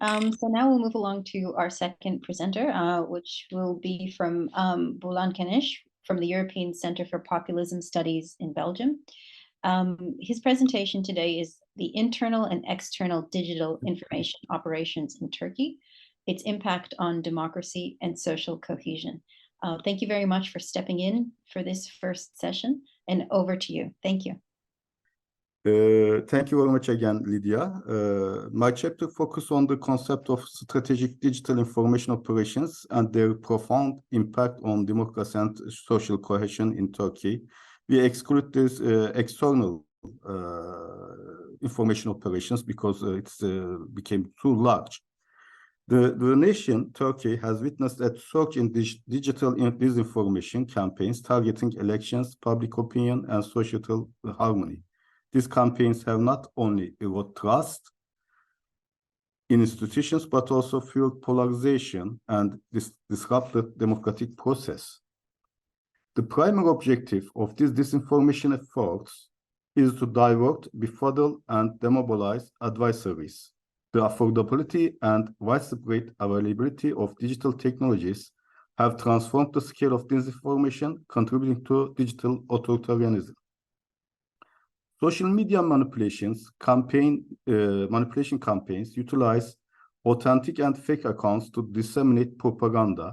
So now we'll move along to our second presenter, which will be from Bulent from the European Center for Populism Studies in Belgium. His presentation today is the internal and external digital information operations in Turkey, its impact on democracy and social cohesion. Thank you very much for stepping in for this first session, and over to you. Thank you. Thank you very much again, Lydia. My chapter focuses on the concept of strategic digital information operations and their profound impact on democracy and social cohesion in Turkey. We exclude this external information operations because it became too large. The nation, Turkey, has witnessed a surge in digital disinformation campaigns targeting elections, public opinion, and societal harmony. These campaigns have not only eroded trust in institutions, but also fueled polarization and disrupted democratic process. The primary objective of these disinformation efforts is to divert, befuddle, and demobilize adversaries. The affordability and widespread availability of digital technologies have transformed the scale of disinformation, contributing to digital authoritarianism. Social media manipulation campaigns utilize authentic and fake accounts to disseminate propaganda,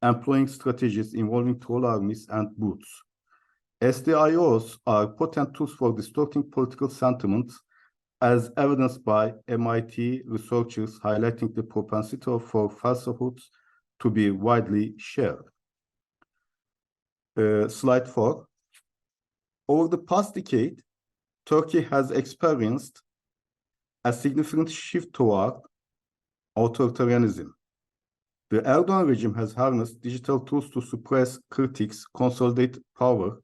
employing strategies involving troll armies and bots. SDIOs are potent tools for distorting political sentiment, as evidenced by MIT researchers highlighting the propensity for falsehoods to be widely shared. Slide 4. Over the past decade, Turkey has experienced a significant shift toward authoritarianism. The Erdogan regime has harnessed digital tools to suppress critics, consolidate power,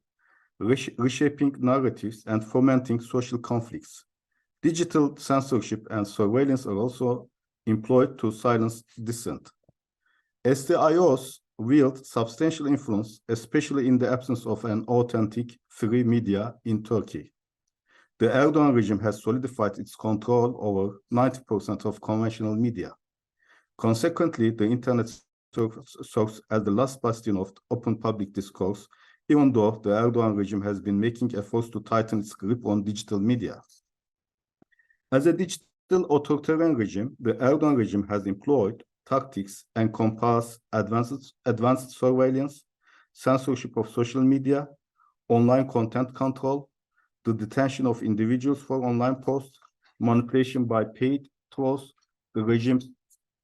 reshaping narratives, and fomenting social conflicts. Digital censorship and surveillance are also employed to silence dissent. SDIOs wield substantial influence, especially in the absence of an authentic, free media in Turkey. The Erdogan regime has solidified its control over 90% of conventional media. Consequently, the internet serves as the last bastion of open public discourse, even though the Erdogan regime has been making efforts to tighten its grip on digital media. As a digital authoritarian regime, the Erdogan regime has employed tactics encompass advanced surveillance, censorship of social media, online content control, the detention of individuals for online posts, manipulation by paid trolls. The regime's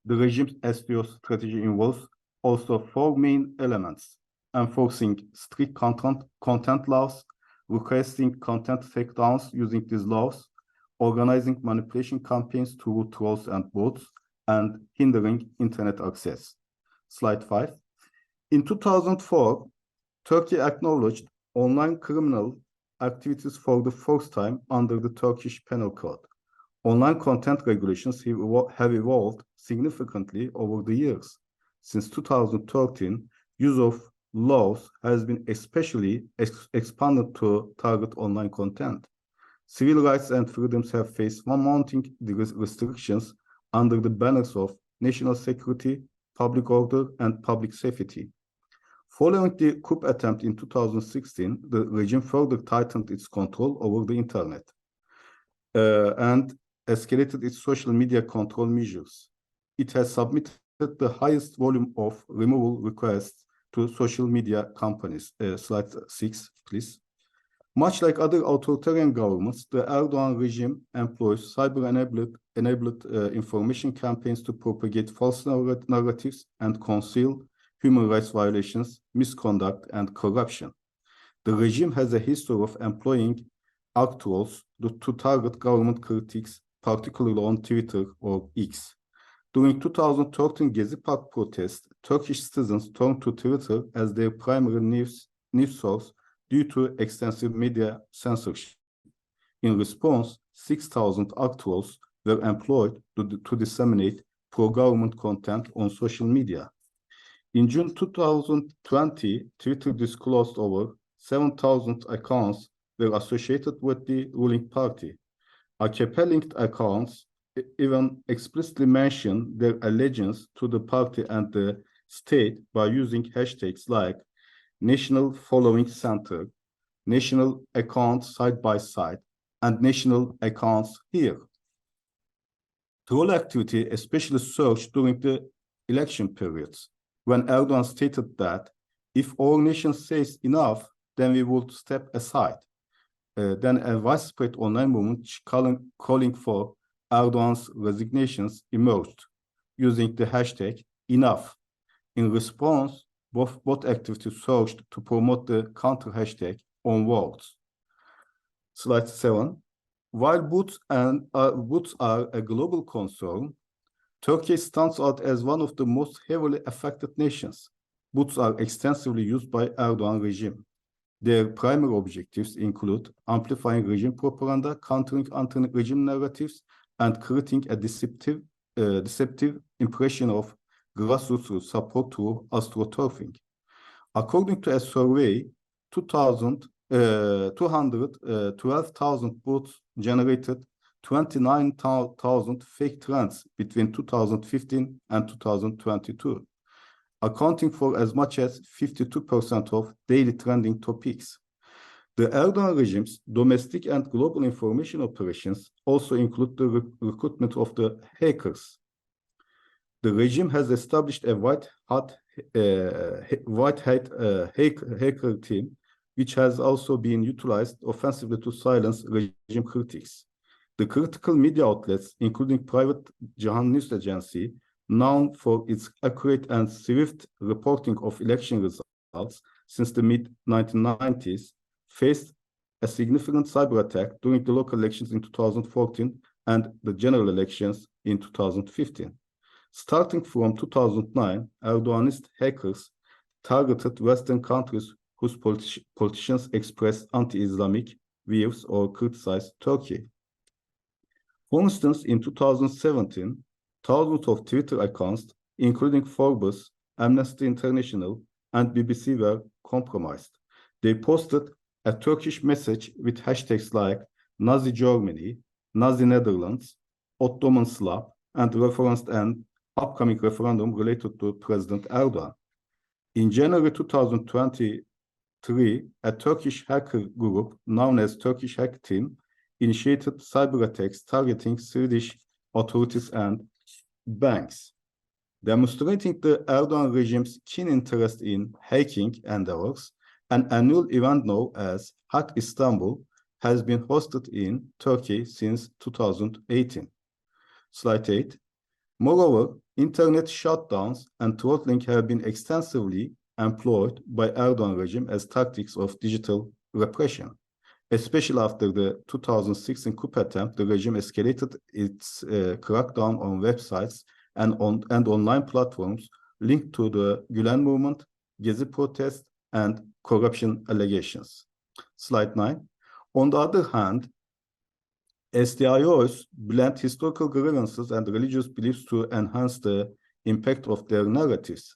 SPO strategy involves also 4 main elements: enforcing strict content laws, requesting content takedowns using these laws, organizing manipulation campaigns through trolls and bots, and hindering internet access. Slide 5. In 2004, Turkey acknowledged online criminal activities for the first time under the Turkish Penal Code. Online content regulations have evolved significantly over the years. Since 2013, use of laws has been especially expanded to target online content. Civil rights and freedoms have faced mounting restrictions under the banners of national security, public order, and public safety. Following the coup attempt in 2016, the regime further tightened its control over the internet and escalated its social media control measures. It has submitted the highest volume of removal requests to social media companies. Slide 6, please. Much like other authoritarian governments, the Erdogan regime employs cyber-enabled information campaigns to propagate false narratives and conceal human rights violations, misconduct, and corruption. The regime has a history of employing trolls to target government critics, particularly on Twitter or X. During 2013 Gezi Park protests, Turkish citizens turned to Twitter as their primary news source due to extensive media censorship. In response, 6,000 trolls were employed to disseminate pro-government content on social media. In June 2020, Twitter disclosed over 7,000 accounts were associated with the ruling party. AKP-linked accounts even explicitly mention their allegiance to the party and the state by using hashtags like National Following Center, National Accounts Side by Side, and National Accounts Here. Troll activity especially surged during the election periods, when Erdogan stated that if our nation says enough, then we would step aside. Then a widespread online movement calling for Erdogan's resignations emerged, using the hashtag enough. In response, both activities surged to promote the counter hashtag on words. Slide 7. While boots are a global concern, Turkey stands out as one of the most heavily affected nations. Boots are extensively used by Erdogan regime. Their primary objectives include amplifying regime propaganda, countering anti-regime narratives, and creating a deceptive impression of grassroots support through astroturfing. According to a survey, 212,000 boots generated 29,000 fake trends between 2015 and 2022, accounting for as much as 52% of daily trending topics. The Erdogan regime's domestic and global information operations also include the recruitment of the hackers. The regime has established a white-hat hacker team, which has also been utilized offensively to silence regime critics. The critical media outlets, including private Cihan News Agency, known for its accurate and swift reporting of election results since the mid-1990s, faced a significant cyber attack during the local elections in 2014 and the general elections in 2015. Starting from 2009, Erdoganist hackers targeted Western countries whose politicians expressed anti-Islamic views or criticized Turkey. For instance, in 2017, thousands of Twitter accounts, including Forbes, Amnesty International, and BBC, were compromised. They posted a Turkish message with hashtags like Nazi Germany, Nazi Netherlands, Ottoman Slav, and referenced an upcoming referendum related to President Erdogan. In January 2023, a Turkish hacker group known as Turkish Hack Team initiated cyber attacks targeting Swedish authorities and banks, demonstrating the Erdogan regime's keen interest in hacking endeavors. An annual event known as Hack Istanbul has been hosted in Turkey since 2018. Slide 8. Moreover, internet shutdowns and throttling have been extensively employed by Erdogan regime as tactics of digital repression. Especially after the 2016 coup attempt, the regime escalated its crackdown on websites and online platforms linked to the Gülen movement, Gezi protests, and corruption allegations. Slide 9. On the other hand, SDIOs blend historical grievances and religious beliefs to enhance the impact of their narratives.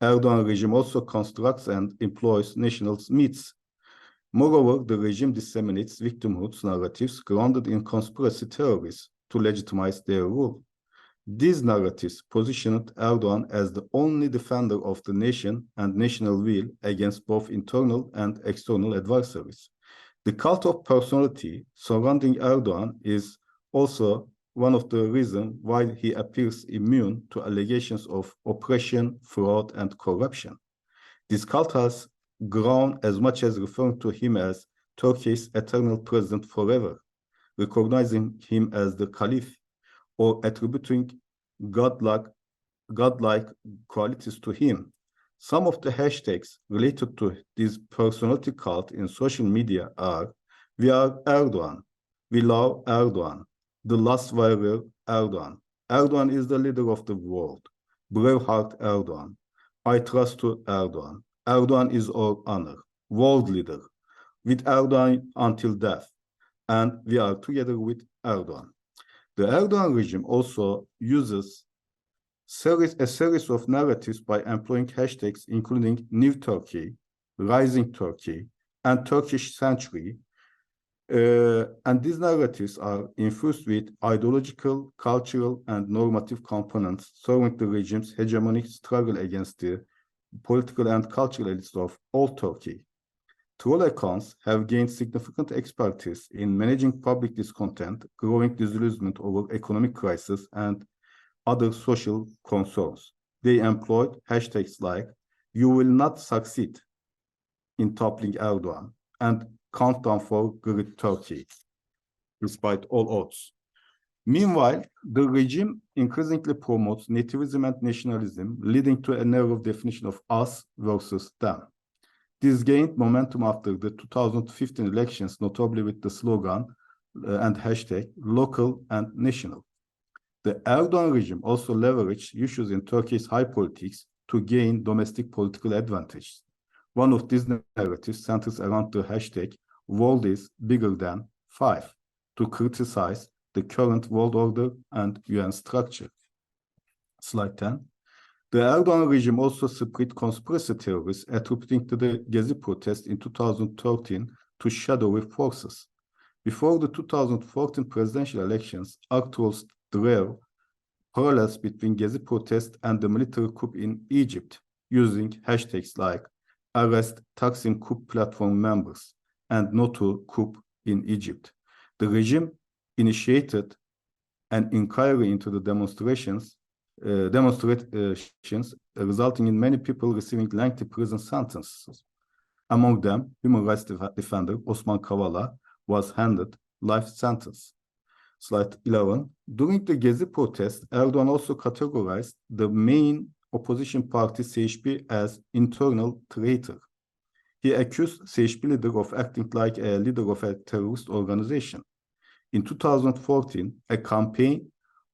Erdogan regime also constructs and employs national myths. Moreover, the regime disseminates victimhood narratives grounded in conspiracy theories to legitimize their rule. These narratives positioned Erdogan as the only defender of the nation and national will against both internal and external adversaries. The cult of personality surrounding Erdogan is also one of the reasons why he appears immune to allegations of oppression, fraud, and corruption. This cult has grown as much as referring to him as Turkey's eternal president forever, recognizing him as the caliph, or attributing godlike qualities to him. Some of the hashtags related to this personality cult in social media are: "We are Erdogan," "We love Erdogan," "The Last Warrior Erdogan," "Erdogan is the leader of the world," "Braveheart Erdogan," "I trust to Erdogan," "Erdogan is our honor," "World leader," "With Erdogan until death," and "We are together with Erdogan." The Erdogan regime also uses a series of narratives by employing hashtags including New Turkey, Rising Turkey, and Turkish Century, And these narratives are infused with ideological, cultural, and normative components, serving the regime's hegemonic struggle against the political and cultural elites of old Turkey. Troll accounts have gained significant expertise in managing public discontent, growing disillusionment over economic crisis, and other social concerns. They employed hashtags like "You will not succeed in toppling Erdogan" and "Countdown for Great Turkey," despite all odds. Meanwhile, the regime increasingly promotes nativism and nationalism, leading to a narrow definition of us versus them. This gained momentum after the 2015 elections, notably with the slogan and hashtag "local and national." The Erdogan regime also leveraged issues in Turkey's high politics to gain domestic political advantage. One of these narratives centers around the hashtag "world is bigger than 5" to criticize the current world order and UN structure. Slide 10. The Erdogan regime also spread conspiracy theories attributing to the Gezi protest in 2013 to shadowy forces. Before the 2014 presidential elections, actors drew parallels between Gezi protest and the military coup in Egypt, using hashtags like "arrest Taksim coup platform members" and "no to coup in Egypt." The regime initiated an inquiry into the demonstrations, resulting in many people receiving lengthy prison sentences. Among them, human rights defender Osman Kavala was handed life sentence. Slide 11. During the Gezi protest, Erdogan also categorized the main opposition party CHP as internal traitor. He accused CHP leader of acting like a leader of a terrorist organization. In 2014, a campaign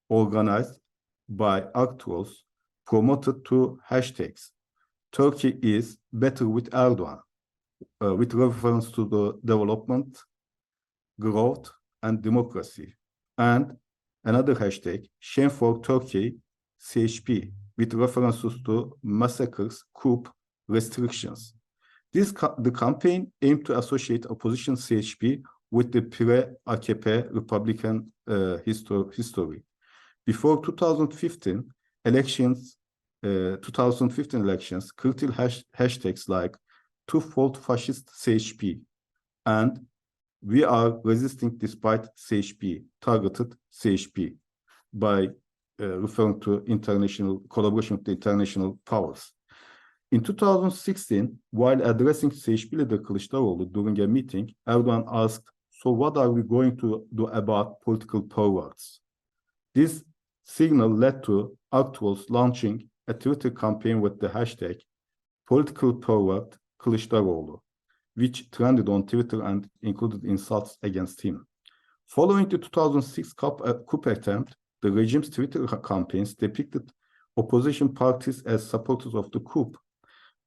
organized by actors promoted two hashtags: "Turkey is better with Erdogan," with reference to the development, growth, and democracy, and another hashtag, "Shame for Turkey, CHP," with references to massacres, coup, restrictions. The campaign aimed to associate opposition CHP with the pre-AKP Republican history. Before 2015 elections, critical hashtags like "twofold fascist CHP" and "we are resisting despite CHP" targeted CHP by referring to international collaboration with the international powers. In 2016, while addressing CHP leader Kılıçdaroğlu during a meeting, Erdogan asked, "So what are we going to do about political perverts?" This signal led to actors launching a Twitter campaign with the hashtag "political pervert Kılıçdaroğlu," which trended on Twitter and included insults against him. Following the 2006 coup attempt, the regime's Twitter campaigns depicted opposition parties as supporters of the coup.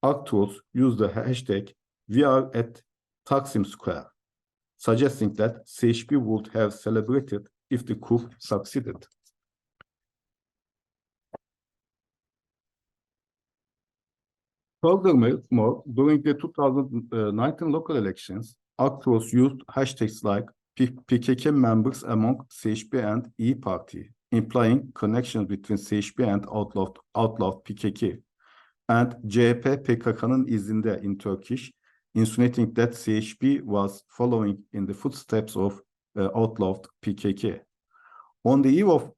Actors used the hashtag "we are at Taksim Square," suggesting that CHP would have celebrated if the coup succeeded. Furthermore, during the 2019 local elections, actors used hashtags like "PKK members among CHP and İYİ Party," implying connections between CHP and outlawed PKK, and "CHP PKK'nın izinde" in Turkish, insinuating that CHP was following in the footsteps of outlawed PKK. On the eve of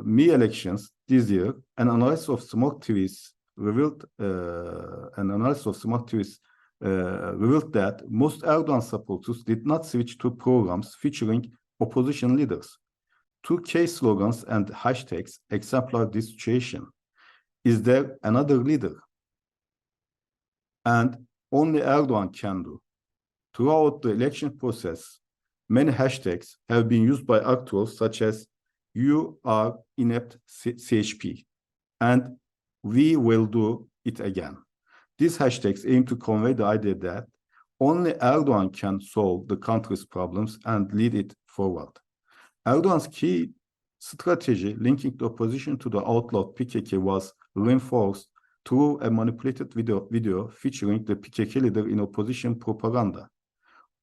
May elections this year, an analysis of smart TVs revealed that most Erdogan supporters did not switch to programs featuring opposition leaders. Two key slogans and hashtags exemplify this situation. "Is there another leader?" and "Only Erdogan can do." Throughout the election process, many hashtags have been used by actors such as "You are inept CHP" and "We will do it again." These hashtags aim to convey the idea that only Erdogan can solve the country's problems and lead it forward. Erdogan's key strategy linking the opposition to the outlawed PKK was reinforced through a manipulated video featuring the PKK leader in opposition propaganda.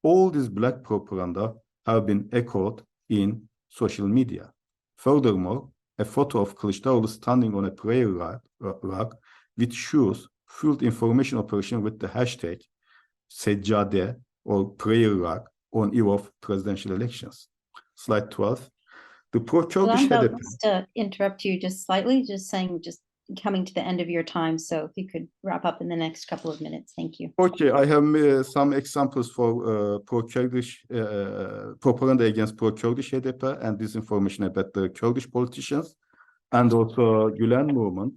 all this black propaganda have been echoed in social media. Furthermore, a photo of Kılıçdaroğlu standing on a prayer rug with shoes fueled information operation with the hashtag seccade or prayer rug on eve of presidential elections. Slide 12. The pro-Kurdish I'll HDP. just interrupt you just slightly, just coming to the end of your time. So if you could wrap up in the next couple of minutes. Thank you. Okay, I have some examples for pro-Kurdish propaganda against pro-Kurdish HDP and disinformation about the Kurdish politicians and also Gülen movement.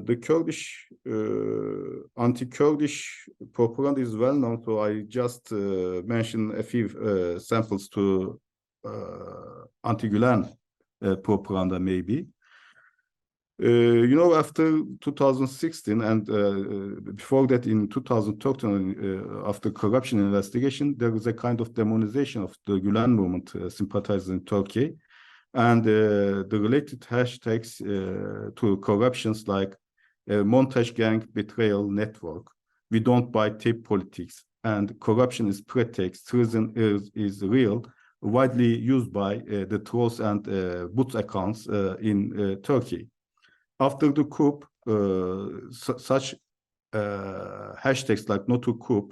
The Kurdish anti-Kurdish propaganda is well known, so I just mentioned a few samples to anti-Gülen propaganda maybe. After 2016 and before that in 2013, after corruption investigation, there was a kind of demonization of the Gülen movement sympathizers in Turkey. And the related hashtags to corruptions like montage gang betrayal network, we don't buy tape politics, and corruption is pretext, treason is real, widely used by the trolls and bots accounts in Turkey. After the coup, such hashtags like no to coup,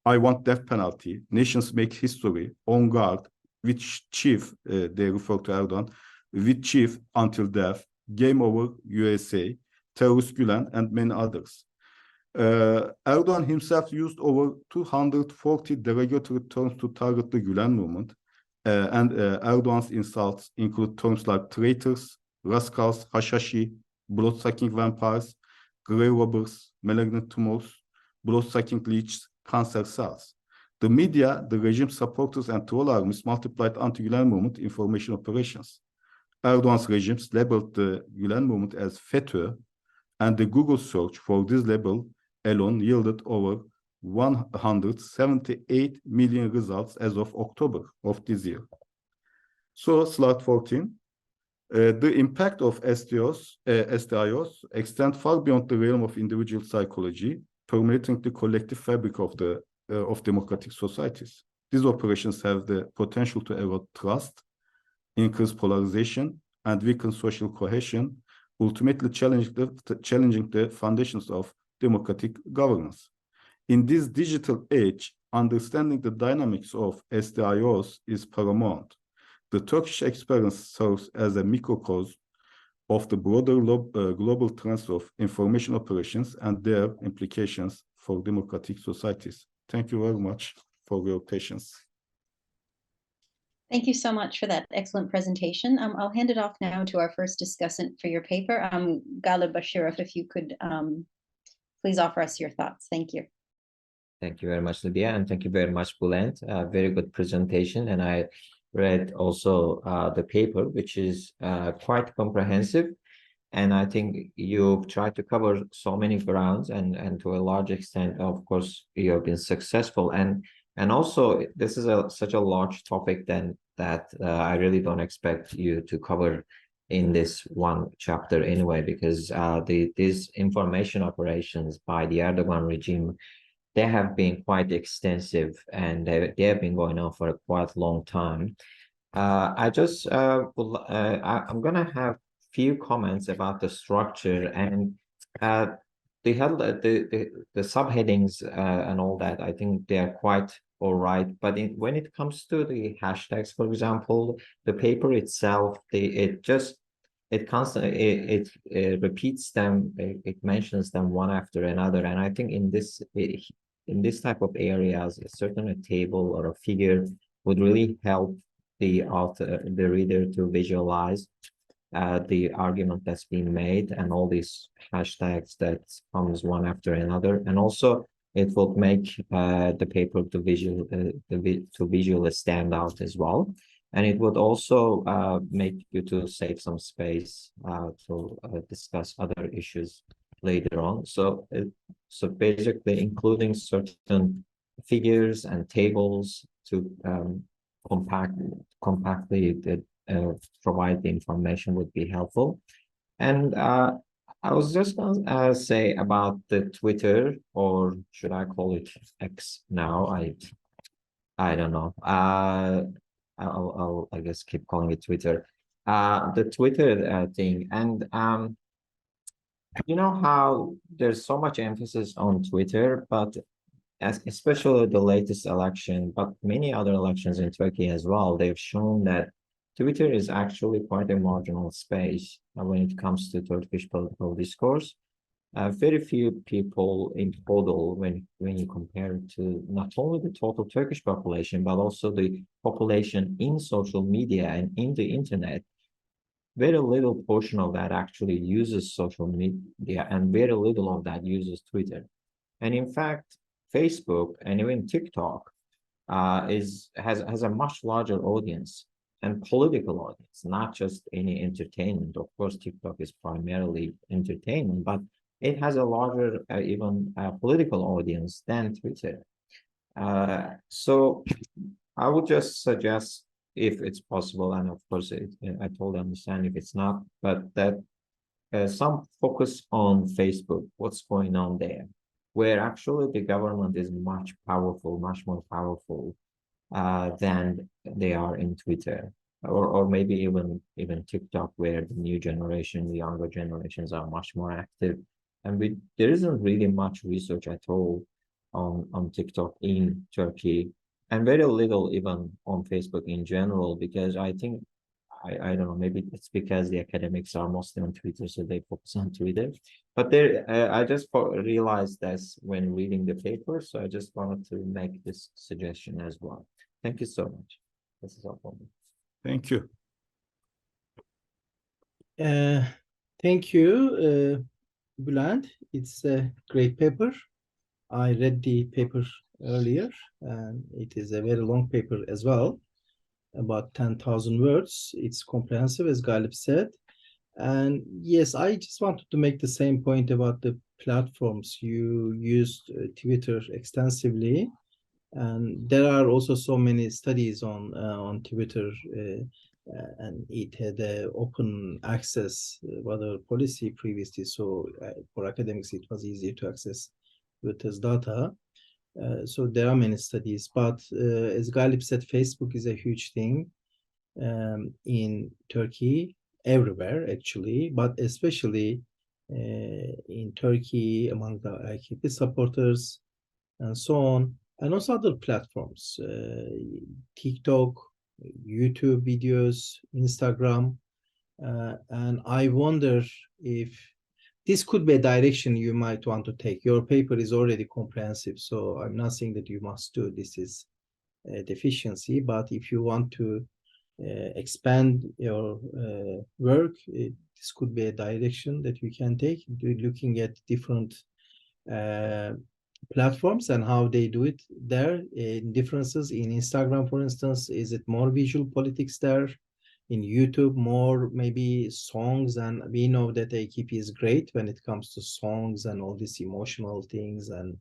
I want death penalty, nations make history, on guard, which chief, they refer to Erdogan, with chief until death, game over USA, terrorist Gülen, and many others. Erdogan himself used over 240 derogatory terms to target the Gülen movement, and Erdogan's insults include terms like traitors, rascals, hashashi, blood-sucking vampires, grave robbers, malignant tumors, blood-sucking leeches, cancer cells. The media, the regime supporters, and troll armies multiplied anti-Gülen movement information operations. Erdogan's regimes labeled the Gülen movement as FETÖ, and the Google search for this label alone yielded over 178 million results as of October of this year. So, slide 14. The impact of SDIOs extend far beyond the realm of individual psychology, permeating the collective fabric of democratic societies. These operations have the potential to erode trust, increase polarization, and weaken social cohesion, ultimately challenging the foundations of democratic governance. In this digital age, understanding the dynamics of SDIOs is paramount. The Turkish experience serves as a microcosm of the broader global trends of information operations and their implications for democratic societies. Thank you very much for your patience. Thank you so much for that excellent presentation. I'll hand it off now to our first discussant for your paper. Galib Bashirov, if you could please offer us your thoughts. Thank you. Thank you very much, Lydia, and thank you very much, Bulent. Very good presentation, and I read also the paper, which is quite comprehensive, and I think you've tried to cover so many grounds, and to a large extent, of course, you have been successful, and also this is such a large topic then that I really don't expect you to cover in this one chapter anyway, because these information operations by the Erdogan regime, they have been quite extensive, and they have been going on for a quite long time. I'm gonna have few comments about the structure and the subheadings and all that. I think they are quite all right, but when it comes to the hashtags, for example, the paper itself, it constantly repeats them, it mentions them one after another, and I think in this type of areas, a certain table or a figure would really help the reader to visualize the argument that's being made and all these hashtags that comes one after another, and also it will make the paper to visually stand out as well, and it would also make you to save some space to discuss other issues later on. So basically including certain figures and tables to compactly provide the information would be helpful. And I was just going to say about the Twitter, or should I call it X now? I don't know. I guess keep calling it Twitter. The Twitter thing, and you know how there's so much emphasis on Twitter, but especially the latest election, but many other elections in Turkey as well, they've shown that Twitter is actually quite a marginal space when it comes to Turkish political discourse. Very few people in total, when you compare it to not only the total Turkish population, but also the population in social media and in the internet, very little portion of that actually uses social media, and very little of that uses Twitter. And in fact, Facebook and even TikTok has a much larger audience and political audience, not just any entertainment. Of course, TikTok is primarily entertainment, but it has a larger even political audience than Twitter. So I would just suggest, if it's possible, and of course I totally understand if it's not, but that some focus on Facebook, what's going on there, where actually the government is much powerful, much more powerful than they are in Twitter, or maybe even TikTok, where the new generation, the younger generations are much more active. And there isn't really much research at all on TikTok in Turkey, and very little even on Facebook in general, because I think I don't know, maybe it's because the academics are mostly on Twitter, so they focus on Twitter. But there, I just realized this when reading the paper, so I just wanted to make this suggestion as well. Thank you so much. This is all for me. Thank you. Thank you, Bulent. It's a great paper. I read the paper earlier, and it is a very long paper as well, about 10,000 words. It's comprehensive, as Galib said. And yes, I just wanted to make the same point about the platforms. You used Twitter extensively, and there are also so many studies on Twitter, and it had open access whether policy previously. So for academics, it was easier to access Twitter's data. So there are many studies, but as Galib said, Facebook is a huge thing in Turkey, everywhere actually, but especially in Turkey among the AKP supporters and so on, and also other platforms, TikTok, YouTube videos, Instagram, and I wonder if this could be a direction you might want to take. Your paper is already comprehensive, so I'm not saying that you must do this is a deficiency, but if you want to expand your work, this could be a direction that you can take, looking at different platforms and how they do it there. Differences in Instagram, for instance, is it more visual politics there? In YouTube, more maybe songs, and we know that AKP is great when it comes to songs and all these emotional things and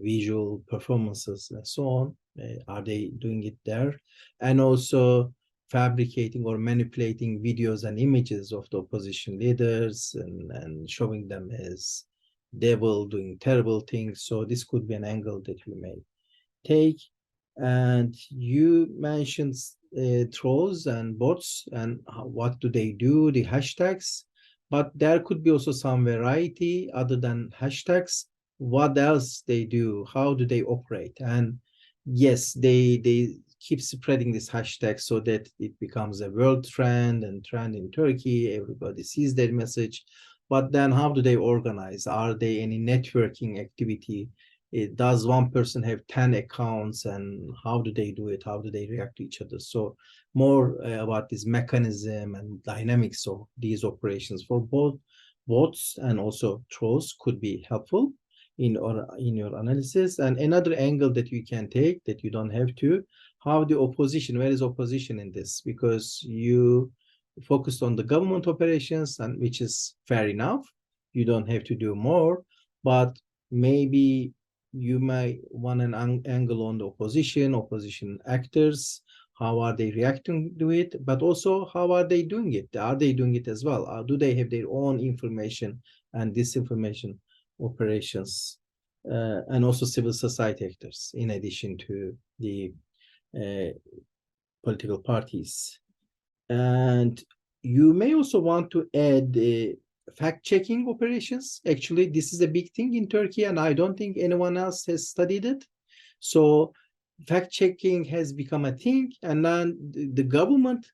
visual performances and so on. Are they doing it there? And also fabricating or manipulating videos and images of the opposition leaders and showing them as devil doing terrible things. So this could be an angle that we may take. And you mentioned trolls and bots and what do they do, the hashtags, but there could be also some variety other than hashtags. What else they do, how do they operate? And yes, they keep spreading this hashtag so that it becomes a world trend and trend in Turkey, everybody sees their message. But then how do they organize? Are they any networking activity? Does one person have 10 accounts, and how do they do it? How do they react to each other? So more about this mechanism and dynamics of these operations for both bots and also trolls could be helpful in your analysis. And another angle that you can take, that you don't have to, how the opposition, where is opposition in this? Because you focused on the government operations, and which is fair enough. You don't have to do more, but maybe you might want an angle on the opposition actors. How are they reacting to it? But also, how are they doing it? Are they doing it as well? Do they have their own information and disinformation operations? and also civil society actors, in addition to the political parties. And you may also want to add fact-checking operations. Actually, this is a big thing in Turkey, and I don't think anyone else has studied it. So fact-checking has become a thing, and then the government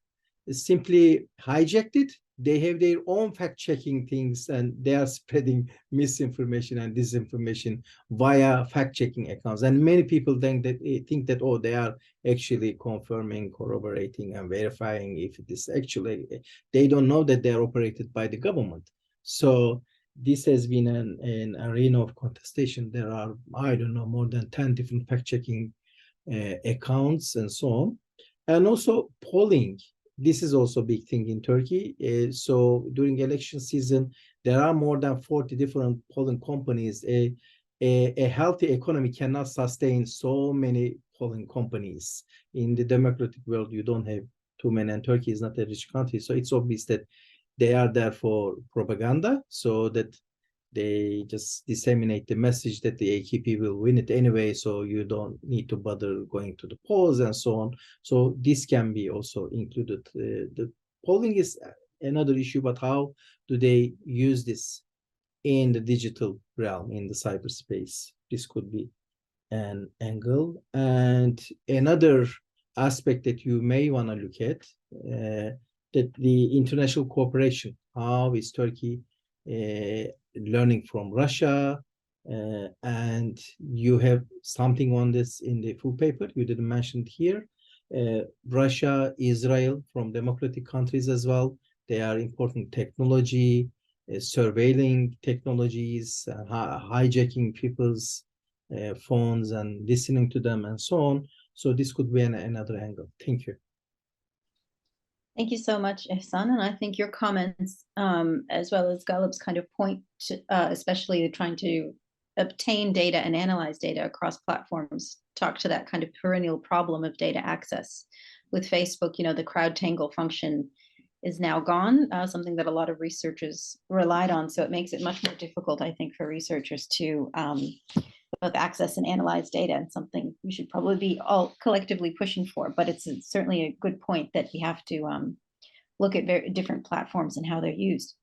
simply hijacked it. They have their own fact-checking things, and they are spreading misinformation and disinformation via fact-checking accounts. And many people think that oh, they are actually confirming, corroborating, and verifying if it is actually. They don't know that they are operated by the government. So this has been an arena of contestation. There are, I don't know, more than 10 different fact-checking accounts and so on. And also polling. This is also a big thing in Turkey. So during election season, there are more than 40 different polling companies. A healthy economy cannot sustain so many polling companies. In the democratic world, you don't have too many, and Turkey is not a rich country. So it's obvious that they are there for propaganda, so that they just disseminate the message that the AKP will win it anyway, so you don't need to bother going to the polls and so on. So this can be also included. The polling is another issue, but how do they use this in the digital realm, in the cyberspace? This could be an angle. And another aspect that you may want to look at, that the international cooperation. How is Turkey learning from Russia? And you have something on this in the full paper. You didn't mention it here. Russia, Israel, from democratic countries as well. They are important technology, surveilling technologies, hijacking people's phones and listening to them and so on. So this could be another angle. Thank you. Thank you so much, Ihsan. And I think your comments, as well as Galib's kind of point to, especially trying to obtain data and analyze data across platforms, talk to that kind of perennial problem of data access. With Facebook, the crowd tangle function is now gone, something that a lot of researchers relied on. So it makes it much more difficult, I think, for researchers to both access and analyze data, and something we should probably be all collectively pushing for. But it's certainly a good point that we have to look at very different platforms and how they're used.